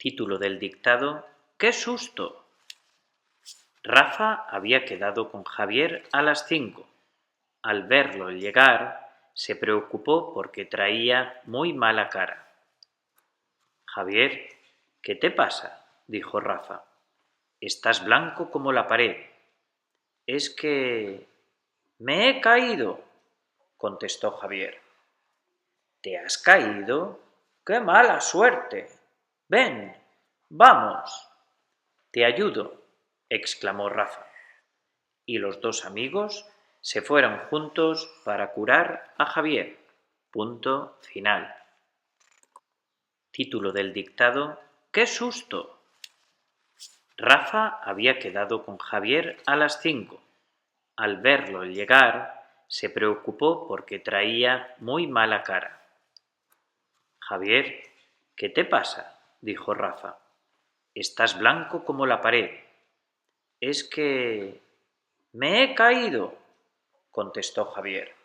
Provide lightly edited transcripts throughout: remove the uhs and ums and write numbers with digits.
Título del dictado: ¡Qué susto! Rafa había quedado con Javier a las 5. Al verlo llegar, se preocupó porque traía muy mala cara. Javier, ¿qué te pasa?, dijo Rafa. Estás blanco como la pared. Es que... me he caído, contestó Javier. ¿Te has caído? ¡Qué mala suerte! Ven, vamos. Te ayudo, exclamó Rafa. Y los dos amigos se fueron juntos para curar a Javier. Punto final. Título del dictado: ¡Qué susto! Rafa había quedado con Javier a las 5. Al verlo llegar, se preocupó porque traía muy mala cara. Javier, ¿qué te pasa?, dijo Rafa. Estás blanco como la pared. Es que... me he caído, contestó Javier.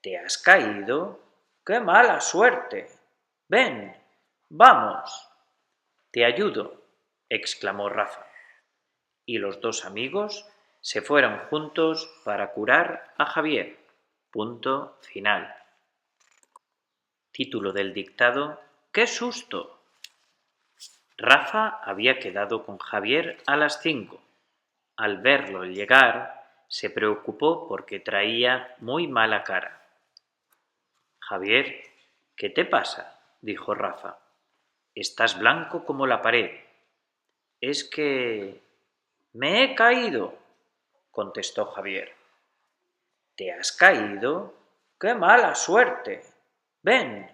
¿Te has caído? ¡Qué mala suerte! Ven, vamos. Te ayudo, exclamó Rafa. Y los dos amigos se fueron juntos para curar a Javier. Punto final. Título del dictado: ¡Qué susto! Rafa había quedado con Javier a las 5. Al verlo llegar, se preocupó porque traía muy mala cara. Javier, ¿qué te pasa?, dijo Rafa. Estás blanco como la pared. Es que... me he caído, contestó Javier. ¿Te has caído? ¡Qué mala suerte! Ven,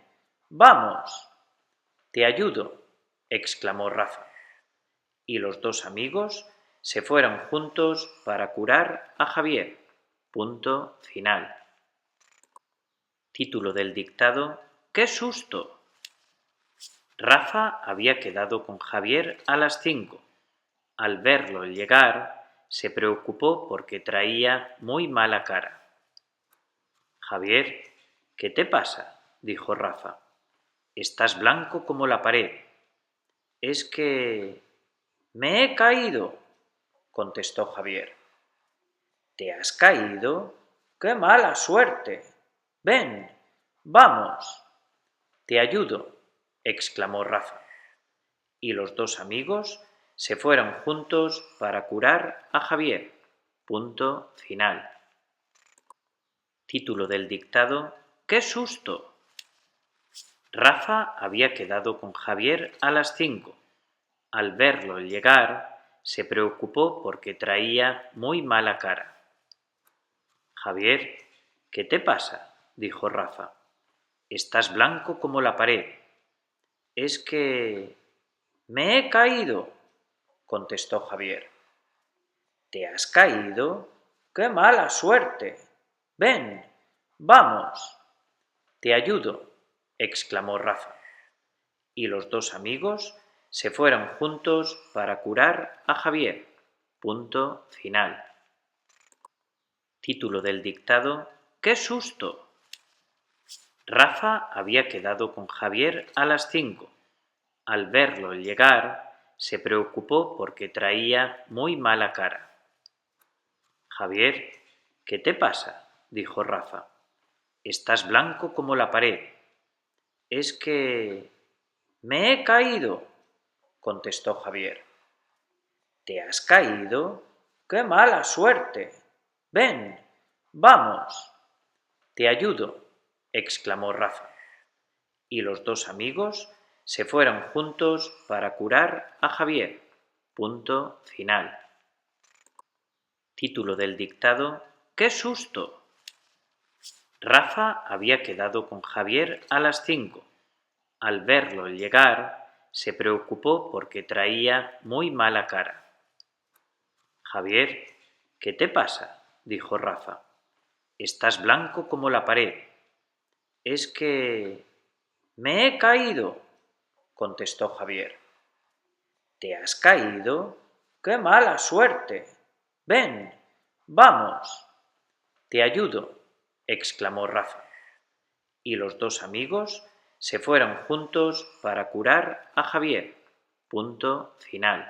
vamos. Te ayudo, exclamó Rafa. Y los dos amigos se fueron juntos para curar a Javier. Punto final. Título del dictado: ¡Qué susto! Rafa había quedado con Javier a las 5. Al verlo llegar, se preocupó porque traía muy mala cara. Javier, ¿qué te pasa?, dijo Rafa. Estás blanco como la pared. Es que... me he caído, contestó Javier. ¿Te has caído? ¡Qué mala suerte! Ven, vamos. Te ayudo, exclamó Rafa. Y los dos amigos se fueron juntos para curar a Javier. Punto final. Título del dictado: ¡Qué susto! Rafa había quedado con Javier a las 5. Al verlo llegar, se preocupó porque traía muy mala cara. Javier, ¿qué te pasa?, dijo Rafa. Estás blanco como la pared. Es que... me he caído, contestó Javier. ¿Te has caído? ¡Qué mala suerte! Ven, vamos. Te ayudo, exclamó Rafa. Y los dos amigos se fueron juntos para curar a Javier. Punto final. Título del dictado: ¡Qué susto! Rafa había quedado con Javier a las 5. Al verlo llegar, se preocupó porque traía muy mala cara. Javier, ¿qué te pasa?, dijo Rafa. Estás blanco como la pared. Es que... me he caído, contestó Javier. ¿Te has caído? ¡Qué mala suerte! Ven, vamos. Te ayudo, exclamó Rafa. Y los dos amigos se fueron juntos para curar a Javier. Punto final. Título del dictado: ¡Qué susto! Rafa había quedado con Javier a las 5. Al verlo llegar, se preocupó porque traía muy mala cara. Javier, ¿qué te pasa?, dijo Rafa. Estás blanco como la pared. Es que... me he caído, contestó Javier. ¿Te has caído? ¡Qué mala suerte! Ven, vamos. Te ayudo, exclamó Rafa. Y los dos amigos se fueron juntos para curar a Javier. Punto final.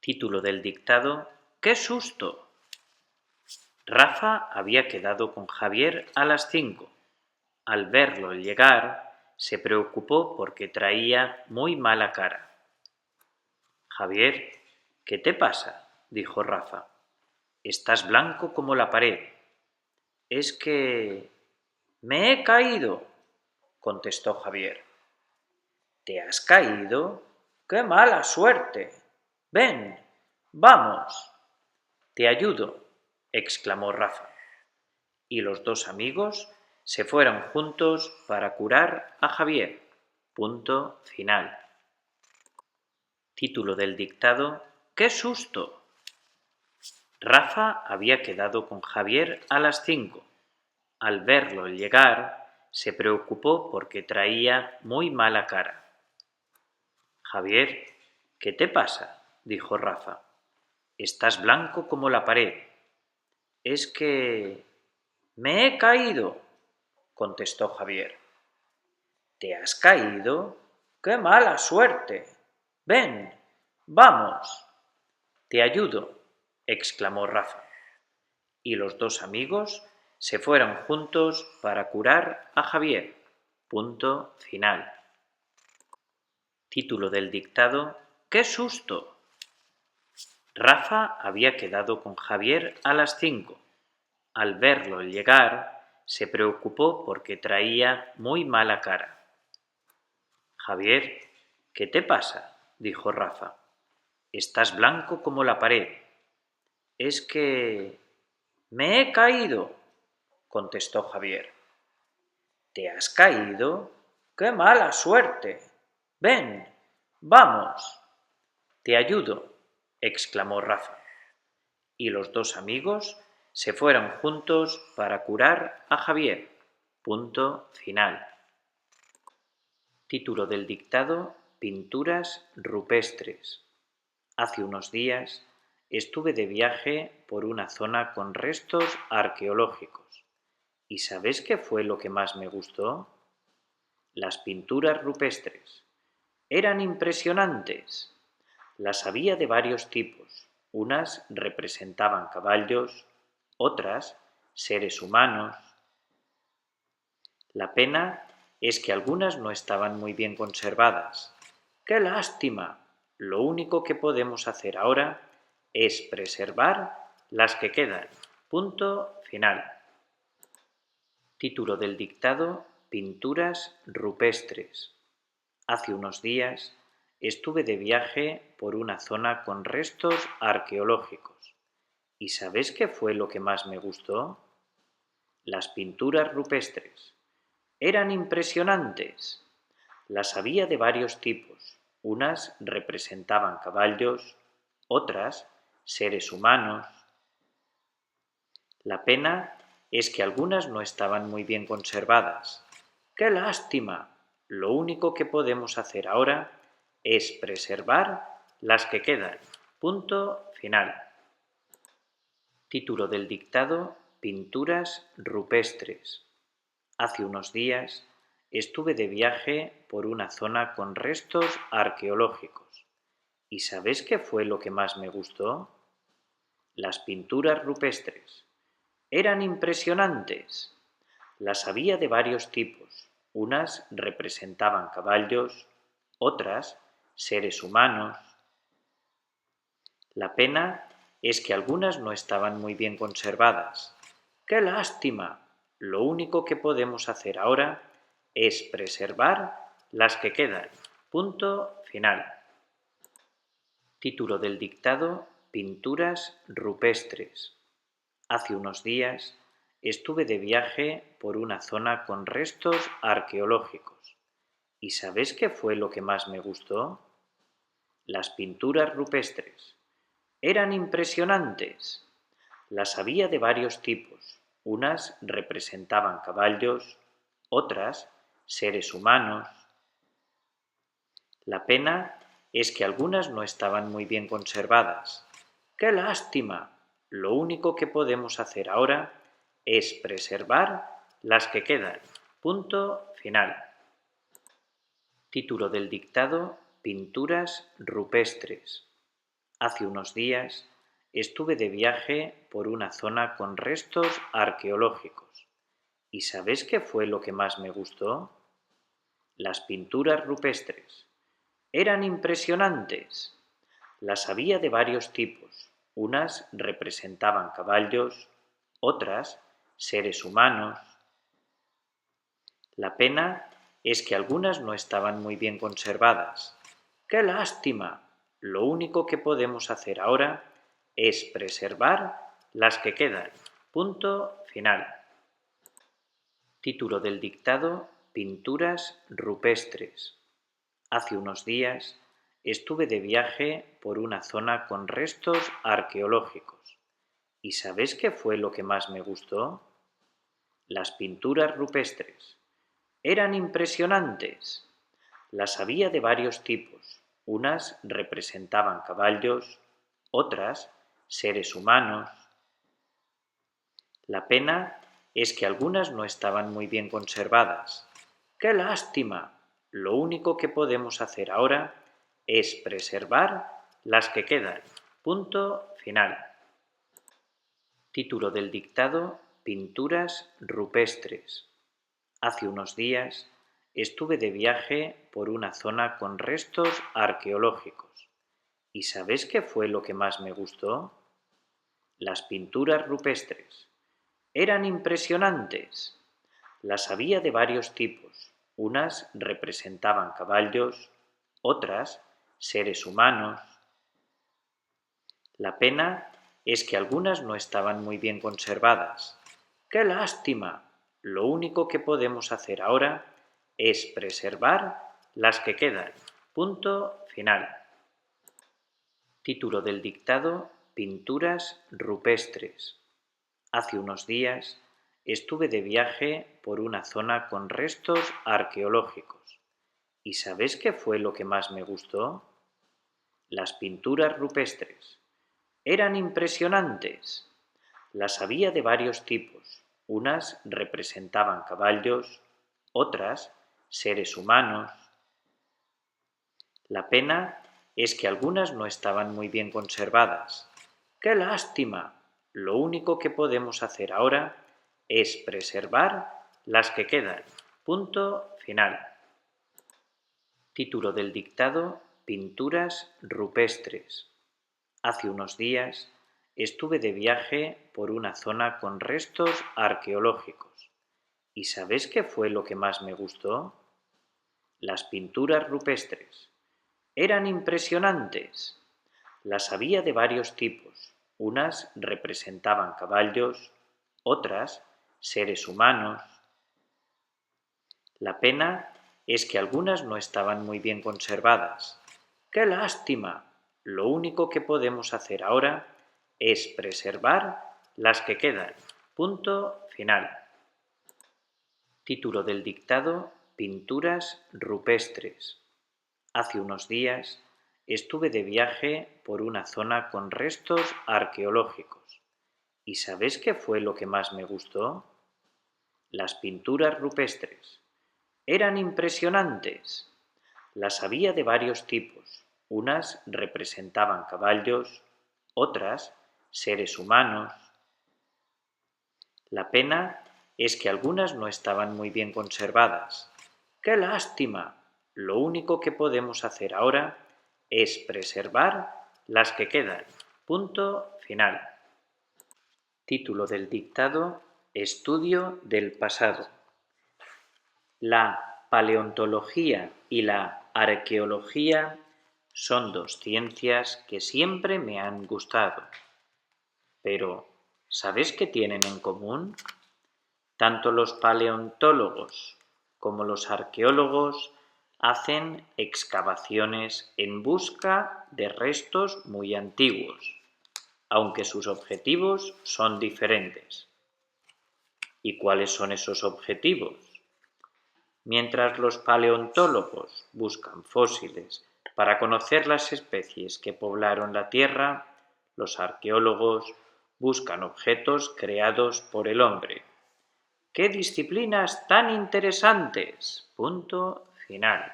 Título del dictado: ¡Qué susto! Rafa había quedado con Javier a las 5. Al verlo llegar, se preocupó porque traía muy mala cara. Javier, ¿qué te pasa?, dijo Rafa. Estás blanco como la pared. Es que... me he caído, contestó Javier. ¿Te has caído? ¡Qué mala suerte! Ven, vamos. Te ayudo, exclamó Rafa. Y los dos amigos se fueron juntos para curar a Javier. Punto final. Título del dictado: ¡Qué susto! Rafa había quedado con Javier a las 5. Al verlo llegar, se preocupó porque traía muy mala cara. Javier, ¿qué te pasa?, dijo Rafa. Estás blanco como la pared. Es que... me he caído, contestó Javier. ¿Te has caído? ¡Qué mala suerte! Ven, vamos. Te ayudo, exclamó Rafa. Y los dos amigos se fueron juntos para curar a Javier. Punto final. Título del dictado: ¡Qué susto! Rafa había quedado con Javier a las 5. Al verlo llegar, se preocupó porque traía muy mala cara. Javier, ¿qué te pasa?, dijo Rafa. Estás blanco como la pared. Es que... me he caído, contestó Javier. ¿Te has caído? ¡Qué mala suerte! Ven, vamos. Te ayudo, exclamó Rafa. Y los dos amigos se fueron juntos para curar a Javier. Punto final. Título del dictado: Pinturas rupestres. Hace unos días estuve de viaje por una zona con restos arqueológicos. ¿Y sabes qué fue lo que más me gustó? Las pinturas rupestres. Eran impresionantes. Las había de varios tipos. Unas representaban caballos, otras seres humanos. La pena es que algunas no estaban muy bien conservadas. ¡Qué lástima! Lo único que podemos hacer ahora es preservar las que quedan. Punto final. Título del dictado: Pinturas rupestres. Hace unos días estuve de viaje por una zona con restos arqueológicos. ¿Y sabes qué fue lo que más me gustó? Las pinturas rupestres. Eran impresionantes. Las había de varios tipos. Unas representaban caballos, otras seres humanos. La pena es que algunas no estaban muy bien conservadas. ¡Qué lástima! Lo único que podemos hacer ahora es preservar las que quedan. Punto final. Título del dictado: Pinturas rupestres. Hace unos días estuve de viaje por una zona con restos arqueológicos. ¿Y sabes qué fue lo que más me gustó? Las pinturas rupestres. Eran impresionantes. Las había de varios tipos. Unas representaban caballos, otras seres humanos. La pena es que algunas no estaban muy bien conservadas. ¡Qué lástima! Lo único que podemos hacer ahora es preservar las que quedan. Punto final. Título del dictado: Pinturas rupestres. Hace unos días estuve de viaje por una zona con restos arqueológicos. ¿Y sabes qué fue lo que más me gustó? Las pinturas rupestres. Eran impresionantes. Las había de varios tipos. Unas representaban caballos, otras seres humanos. La pena es que algunas no estaban muy bien conservadas. ¡Qué lástima! Lo único que podemos hacer ahora es preservar las que quedan. Punto final. Título del dictado: pinturas rupestres. Hace unos días estuve de viaje por una zona con restos arqueológicos. ¿Y sabes qué fue lo que más me gustó? Las pinturas rupestres. Eran impresionantes. Las había de varios tipos. Unas representaban caballos, otras seres humanos. La pena es que algunas no estaban muy bien conservadas. ¡Qué lástima! Lo único que podemos hacer ahora es preservar las que quedan. Punto final. Título del dictado: Pinturas rupestres. Hace unos días estuve de viaje por una zona con restos arqueológicos. ¿Y sabes qué fue lo que más me gustó? Las pinturas rupestres. Eran impresionantes. Las había de varios tipos. Unas representaban caballos, otras seres humanos. La pena es que algunas no estaban muy bien conservadas. ¡Qué lástima! Lo único que podemos hacer ahora es preservar las que quedan. Punto final. Título del dictado: Pinturas rupestres. Hace unos días estuve de viaje por una zona con restos arqueológicos. ¿Y sabes qué fue lo que más me gustó? Las pinturas rupestres. Eran impresionantes. Las había de varios tipos. Unas representaban caballos, otras seres humanos. La pena es que algunas no estaban muy bien conservadas. ¡Qué lástima! Lo único que podemos hacer ahora es preservar las que quedan. Punto final. Título del dictado: Pinturas rupestres. Hace unos días estuve de viaje por una zona con restos arqueológicos. ¿Y sabes qué fue lo que más me gustó? Las pinturas rupestres. Eran impresionantes. Las había de varios tipos. Unas representaban caballos, otras seres humanos. La pena es que algunas no estaban muy bien conservadas. ¡Qué lástima! Lo único que podemos hacer ahora es preservar las que quedan. Punto final. Título del dictado: Pinturas rupestres. Hace unos días estuve de viaje por una zona con restos arqueológicos. ¿Y sabes qué fue lo que más me gustó? Las pinturas rupestres. Eran impresionantes. Las había de varios tipos. Unas representaban caballos, otras seres humanos. La pena es que algunas no estaban muy bien conservadas. ¡Qué lástima! Lo único que podemos hacer ahora es preservar las que quedan. Punto final. Título del dictado: Pinturas rupestres. Hace unos días estuve de viaje por una zona con restos arqueológicos. ¿Y sabes qué fue lo que más me gustó? Las pinturas rupestres. Eran impresionantes. Las había de varios tipos. Unas representaban caballos, otras seres humanos. La pena es que algunas no estaban muy bien conservadas. ¡Qué lástima! Lo único que podemos hacer ahora es preservar las que quedan. Punto final. Título del dictado: Estudio del pasado. La paleontología y la arqueología son dos ciencias que siempre me han gustado. Pero, ¿sabes qué tienen en común? Tanto los paleontólogos como los arqueólogos hacen excavaciones en busca de restos muy antiguos, aunque sus objetivos son diferentes. ¿Y cuáles son esos objetivos? Mientras los paleontólogos buscan fósiles para conocer las especies que poblaron la Tierra, los arqueólogos buscan objetos creados por el hombre. ¡Qué disciplinas tan interesantes! Punto final.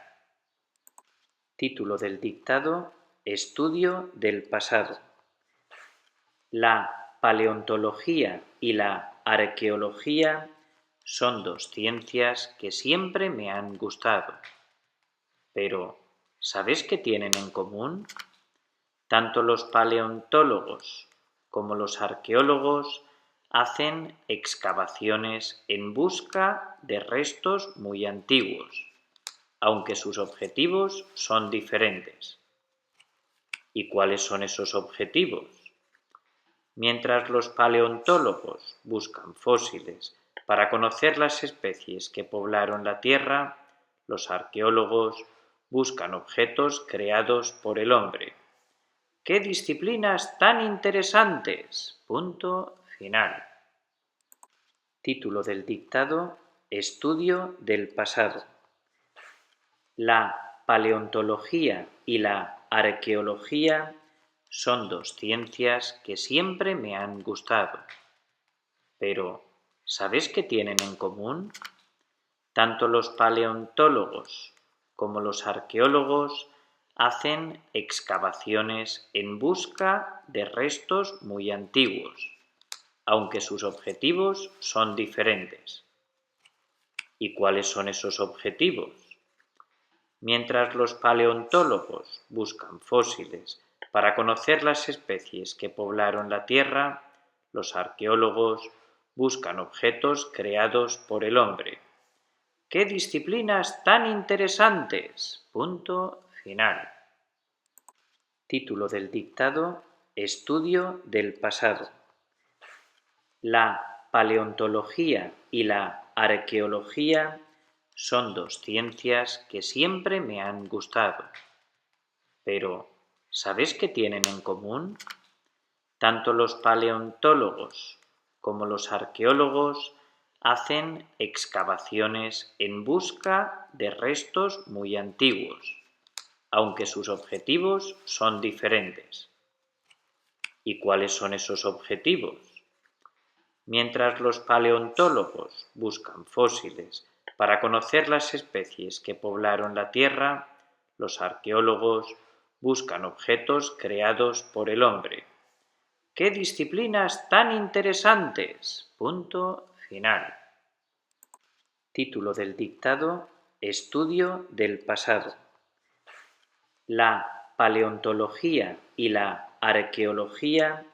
Título del dictado: Estudio del pasado. La paleontología y la arqueología son dos ciencias que siempre me han gustado. Pero, ¿sabes qué tienen en común? Tanto los paleontólogos como los arqueólogos hacen excavaciones en busca de restos muy antiguos, aunque sus objetivos son diferentes. ¿Y cuáles son esos objetivos? Mientras los paleontólogos buscan fósiles para conocer las especies que poblaron la Tierra, los arqueólogos buscan objetos creados por el hombre. ¡Qué disciplinas tan interesantes! Punto final. Título del dictado: Estudio del pasado. La paleontología y la arqueología son dos ciencias que siempre me han gustado. Pero, ¿sabes qué tienen en común? Tanto los paleontólogos como los arqueólogos hacen excavaciones en busca de restos muy antiguos, aunque sus objetivos son diferentes. ¿Y cuáles son esos objetivos? Mientras los paleontólogos buscan fósiles para conocer las especies que poblaron la Tierra, los arqueólogos buscan objetos creados por el hombre. ¡Qué disciplinas tan interesantes! Punto final. Título del dictado: Estudio del pasado. La paleontología y la arqueología son dos ciencias que siempre me han gustado. Pero, ¿sabes qué tienen en común? Tanto los paleontólogos como los arqueólogos hacen excavaciones en busca de restos muy antiguos, aunque sus objetivos son diferentes. ¿Y cuáles son esos objetivos? Mientras los paleontólogos buscan fósiles para conocer las especies que poblaron la Tierra, los arqueólogos buscan objetos creados por el hombre. ¡Qué disciplinas tan interesantes! Punto final. Título del dictado: Estudio del pasado. La paleontología y la arqueología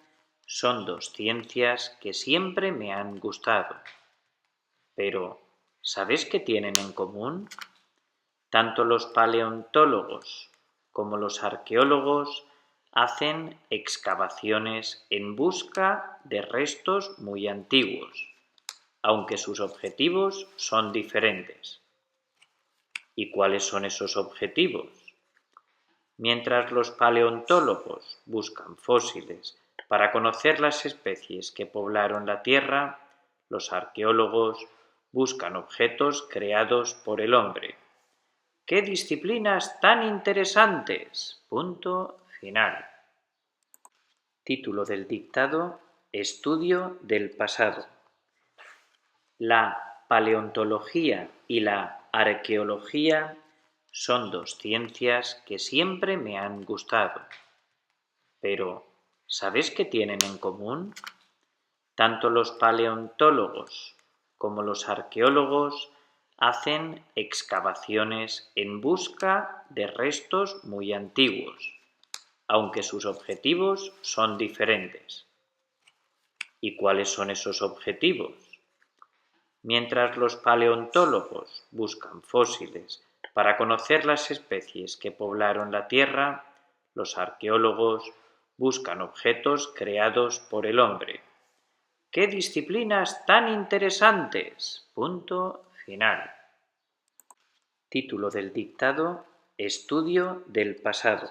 son dos ciencias que siempre me han gustado. Pero, ¿sabes qué tienen en común? Tanto los paleontólogos como los arqueólogos hacen excavaciones en busca de restos muy antiguos, aunque sus objetivos son diferentes. ¿Y cuáles son esos objetivos? Mientras los paleontólogos buscan fósiles para conocer las especies que poblaron la Tierra, los arqueólogos buscan objetos creados por el hombre. ¡Qué disciplinas tan interesantes! Punto final. Título del dictado: Estudio del pasado. La paleontología y la arqueología son dos ciencias que siempre me han gustado. Pero, ¿sabes qué tienen en común? Tanto los paleontólogos como los arqueólogos hacen excavaciones en busca de restos muy antiguos, aunque sus objetivos son diferentes. ¿Y cuáles son esos objetivos? Mientras los paleontólogos buscan fósiles para conocer las especies que poblaron la Tierra, los arqueólogos buscan objetos creados por el hombre. ¡Qué disciplinas tan interesantes! Punto final. Título del dictado: Estudio del pasado.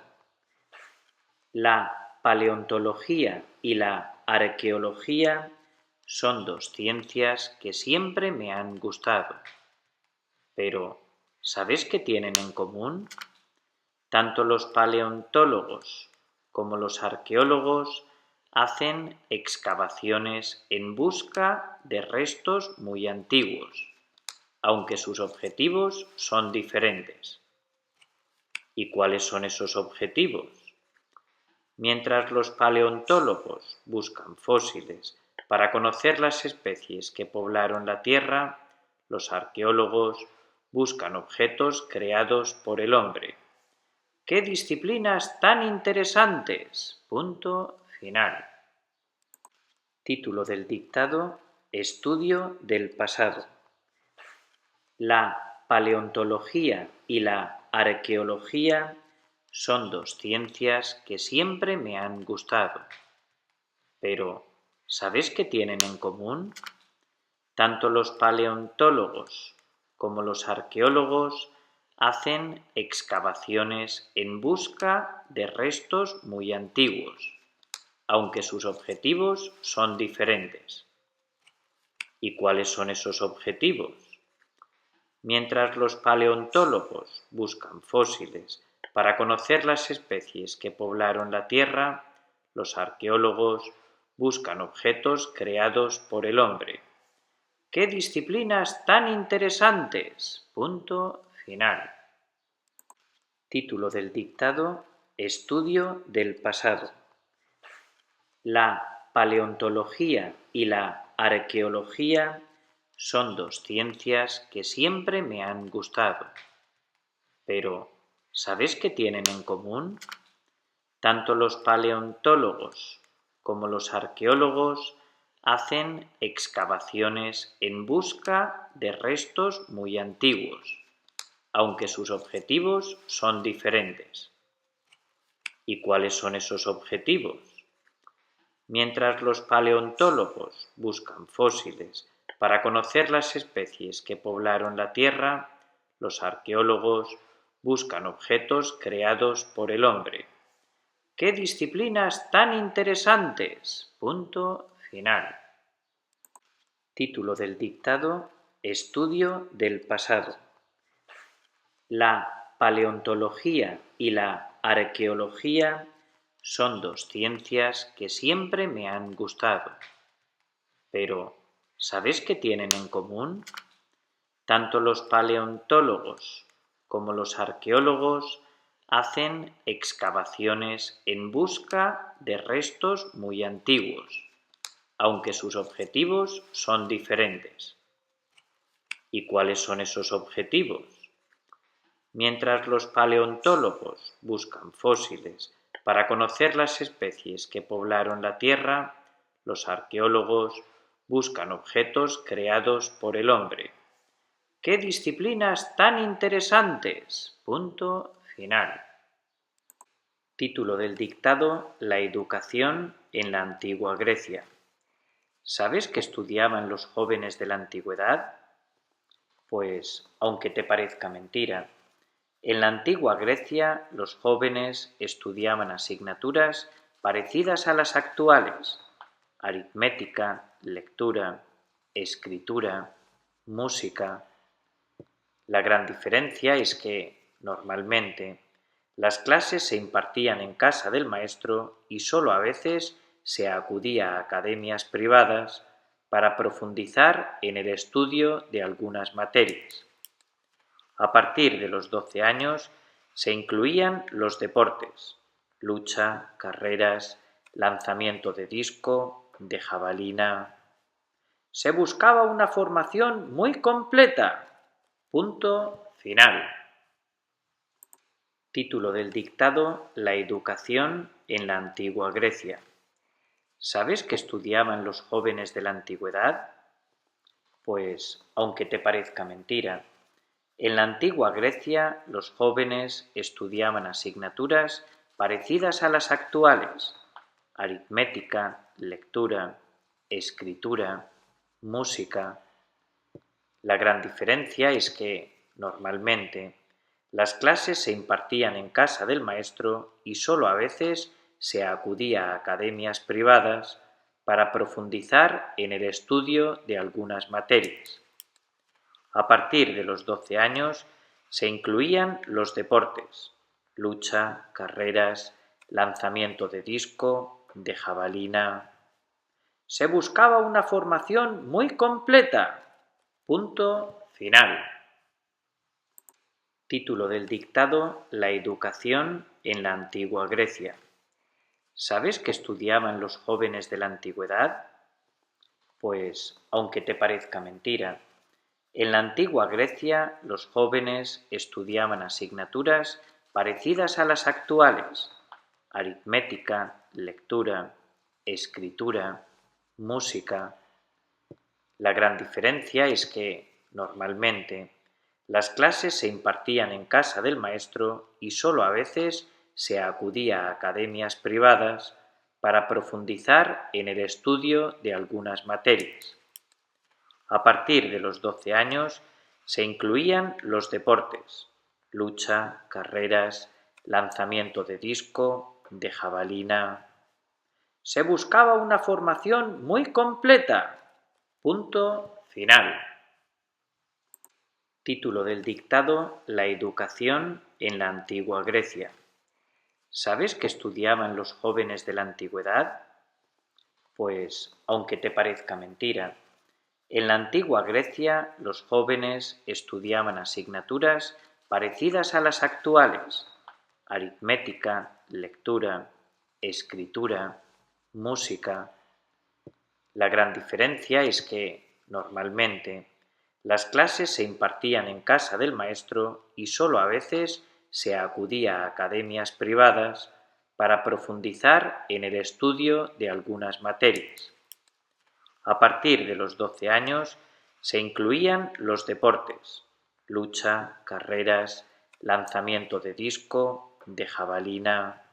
La paleontología y la arqueología son dos ciencias que siempre me han gustado. Pero, ¿sabes qué tienen en común? Tanto los paleontólogos como los arqueólogos hacen excavaciones en busca de restos muy antiguos, aunque sus objetivos son diferentes. ¿Y cuáles son esos objetivos? Mientras los paleontólogos buscan fósiles para conocer las especies que poblaron la Tierra, los arqueólogos buscan objetos creados por el hombre. ¡Qué disciplinas tan interesantes! Punto final. Título del dictado: Estudio del pasado. La paleontología y la arqueología son dos ciencias que siempre me han gustado. Pero, ¿sabes qué tienen en común? Tanto los paleontólogos como los arqueólogos hacen excavaciones en busca de restos muy antiguos, aunque sus objetivos son diferentes. ¿Y cuáles son esos objetivos? Mientras los paleontólogos buscan fósiles para conocer las especies que poblaron la Tierra, los arqueólogos buscan objetos creados por el hombre. ¡Qué disciplinas tan interesantes! Punto final. Título del dictado: Estudio del pasado. La paleontología y la arqueología son dos ciencias que siempre me han gustado. Pero, ¿sabes qué tienen en común? Tanto los paleontólogos como los arqueólogos hacen excavaciones en busca de restos muy antiguos, aunque sus objetivos son diferentes. ¿Y cuáles son esos objetivos? Mientras los paleontólogos buscan fósiles para conocer las especies que poblaron la Tierra, los arqueólogos buscan objetos creados por el hombre. ¡Qué disciplinas tan interesantes! Punto final. Título del dictado: Estudio del pasado. La paleontología y la arqueología son dos ciencias que siempre me han gustado. Pero, ¿sabes qué tienen en común? Tanto los paleontólogos como los arqueólogos hacen excavaciones en busca de restos muy antiguos, aunque sus objetivos son diferentes. ¿Y cuáles son esos objetivos? Mientras los paleontólogos buscan fósiles para conocer las especies que poblaron la Tierra, los arqueólogos buscan objetos creados por el hombre. ¡Qué disciplinas tan interesantes! Punto final. Título del dictado: La educación en la antigua Grecia. ¿Sabes qué estudiaban los jóvenes de la antigüedad? Pues, aunque te parezca mentira, en la antigua Grecia los jóvenes estudiaban asignaturas parecidas a las actuales: aritmética, lectura, escritura, música. La gran diferencia es que, normalmente, las clases se impartían en casa del maestro y sólo a veces se acudía a academias privadas para profundizar en el estudio de algunas materias. A partir de los 12 años se incluían los deportes: lucha, carreras, lanzamiento de disco, de jabalina. Se buscaba una formación muy completa. Punto final. Título del dictado: La educación en la antigua Grecia. ¿Sabes qué estudiaban los jóvenes de la antigüedad? Pues, aunque te parezca mentira, en la antigua Grecia los jóvenes estudiaban asignaturas parecidas a las actuales: aritmética, lectura, escritura, música. La gran diferencia es que, normalmente, las clases se impartían en casa del maestro y sólo a veces se acudía a academias privadas para profundizar en el estudio de algunas materias. A partir de los 12 años se incluían los deportes: lucha, carreras, lanzamiento de disco, de jabalina. Se buscaba una formación muy completa. Punto final. Título del dictado: La educación en la antigua Grecia. ¿Sabes qué estudiaban los jóvenes de la antigüedad? Pues, aunque te parezca mentira, en la antigua Grecia los jóvenes estudiaban asignaturas parecidas a las actuales: aritmética, lectura, escritura, música. La gran diferencia es que, normalmente, las clases se impartían en casa del maestro y sólo a veces se acudía a academias privadas para profundizar en el estudio de algunas materias. A partir de los 12 años se incluían los deportes: lucha, carreras, lanzamiento de disco, de jabalina. Se buscaba una formación muy completa. Punto final. Título del dictado: La educación en la antigua Grecia. ¿Sabes qué estudiaban los jóvenes de la antigüedad? Pues, aunque te parezca mentira, en la antigua Grecia los jóvenes estudiaban asignaturas parecidas a las actuales: aritmética, lectura, escritura, música. La gran diferencia es que, normalmente, las clases se impartían en casa del maestro y sólo a veces se acudía a academias privadas para profundizar en el estudio de algunas materias. A partir de los 12 años se incluían los deportes: lucha, carreras, lanzamiento de disco, de jabalina.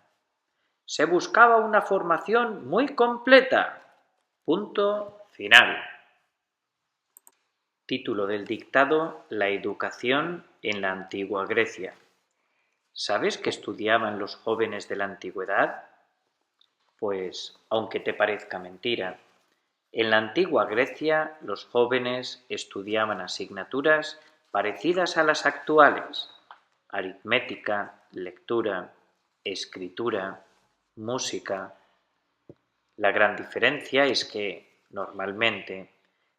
Se buscaba una formación muy completa. Punto final. Título del dictado: La educación en la antigua Grecia. ¿Sabes qué estudiaban los jóvenes de la antigüedad? Pues, aunque te parezca mentira, en la antigua Grecia los jóvenes estudiaban asignaturas parecidas a las actuales: aritmética, lectura, escritura, música. La gran diferencia es que, normalmente,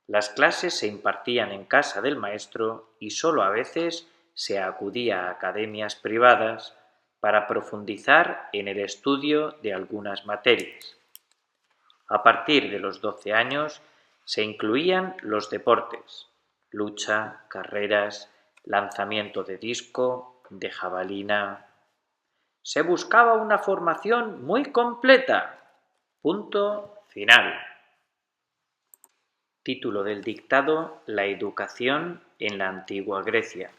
las clases se impartían en casa del maestro y sólo a veces se acudía a academias privadas para profundizar en el estudio de algunas materias. A partir de los 12 años se incluían los deportes: lucha, carreras, lanzamiento de disco, de jabalina. Se buscaba una formación muy completa. Punto final. Título del dictado: La educación en la antigua Grecia.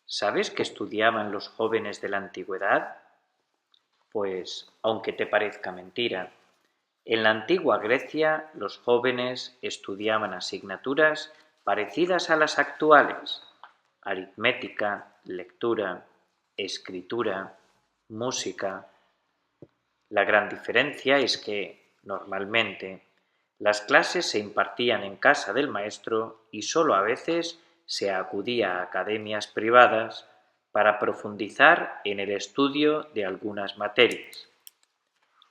¿Sabes qué estudiaban los jóvenes de la antigüedad? Pues, aunque te parezca mentira, en la antigua Grecia los jóvenes estudiaban asignaturas parecidas a las actuales: aritmética, lectura, escritura, música. La gran diferencia es que, normalmente, las clases se impartían en casa del maestro y sólo a veces se acudía a academias privadas para profundizar en el estudio de algunas materias.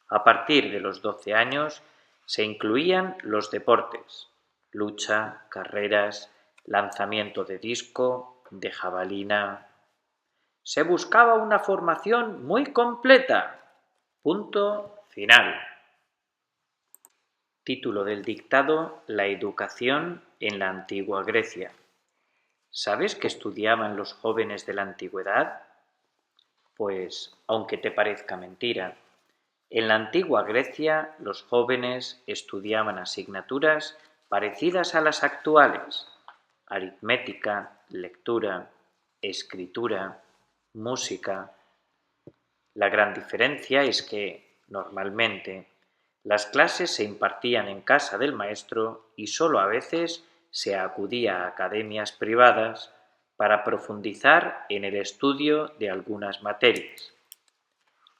A partir de los 12 años se incluían los deportes: lucha, carreras, lanzamiento de disco, de jabalina. Se buscaba una formación muy completa. Punto final. Título del dictado: La educación en la antigua Grecia. ¿Sabes qué estudiaban los jóvenes de la antigüedad? Pues, aunque te parezca mentira, en la antigua Grecia los jóvenes estudiaban asignaturas parecidas a las actuales: aritmética, lectura, escritura, música. La gran diferencia es que, normalmente, las clases se impartían en casa del maestro y sólo a veces se acudía a academias privadas para profundizar en el estudio de algunas materias.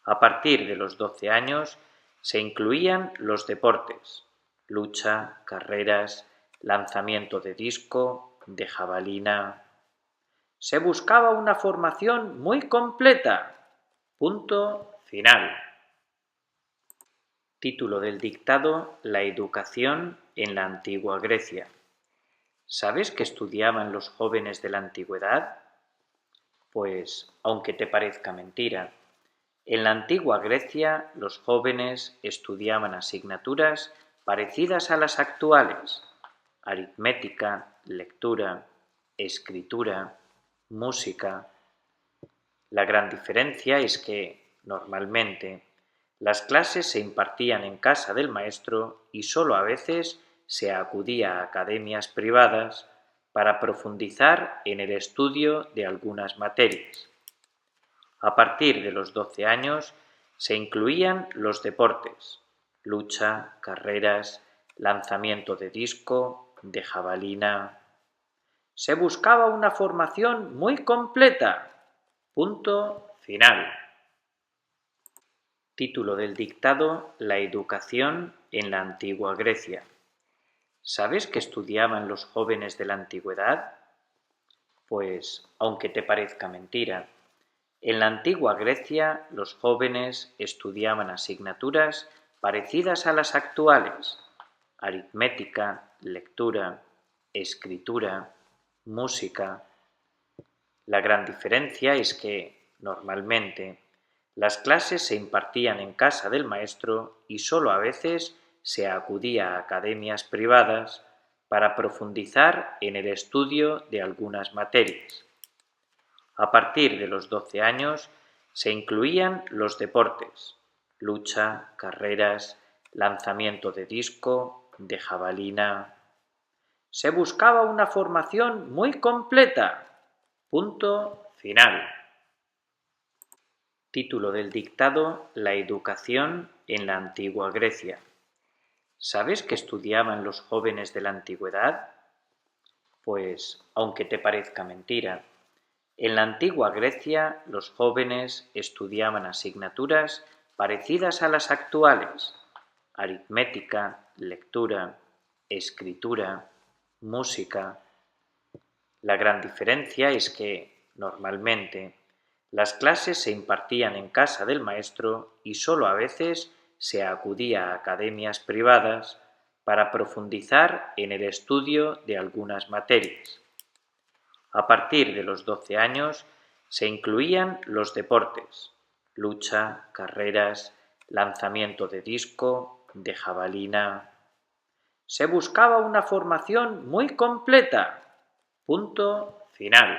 A partir de los 12 años se incluían los deportes: lucha, carreras, lanzamiento de disco, de jabalina. Se buscaba una formación muy completa. Punto final. Título del dictado: La educación en la antigua Grecia. ¿Sabes qué estudiaban los jóvenes de la antigüedad? Pues, aunque te parezca mentira, en la antigua Grecia los jóvenes estudiaban asignaturas parecidas a las actuales: aritmética, lectura, escritura, música. La gran diferencia es que, normalmente, las clases se impartían en casa del maestro y sólo a veces se acudía a academias privadas para profundizar en el estudio de algunas materias. A partir de los 12 años se incluían los deportes: lucha, carreras, lanzamiento de disco, de jabalina. Se buscaba una formación muy completa. Punto final. Título del dictado: La educación en la antigua Grecia. ¿Sabes qué estudiaban los jóvenes de la antigüedad? Pues, aunque te parezca mentira, en la antigua Grecia los jóvenes estudiaban asignaturas parecidas a las actuales: aritmética, lectura, escritura, música. La gran diferencia es que, normalmente, las clases se impartían en casa del maestro y sólo a veces se acudía a academias privadas para profundizar en el estudio de algunas materias. A partir de los 12 años se incluían los deportes: lucha, carreras, lanzamiento de disco, de jabalina. Se buscaba una formación muy completa. Punto final. Título del dictado: La educación en la antigua Grecia. ¿Sabes qué estudiaban los jóvenes de la antigüedad? Pues, aunque te parezca mentira, en la antigua Grecia los jóvenes estudiaban asignaturas parecidas a las actuales: aritmética, lectura, escritura, música. La gran diferencia es que, normalmente, las clases se impartían en casa del maestro y sólo a veces se acudía a academias privadas para profundizar en el estudio de algunas materias. A partir de los 12 años se incluían los deportes: lucha, carreras, lanzamiento de disco, de jabalina. Se buscaba una formación muy completa. Punto final.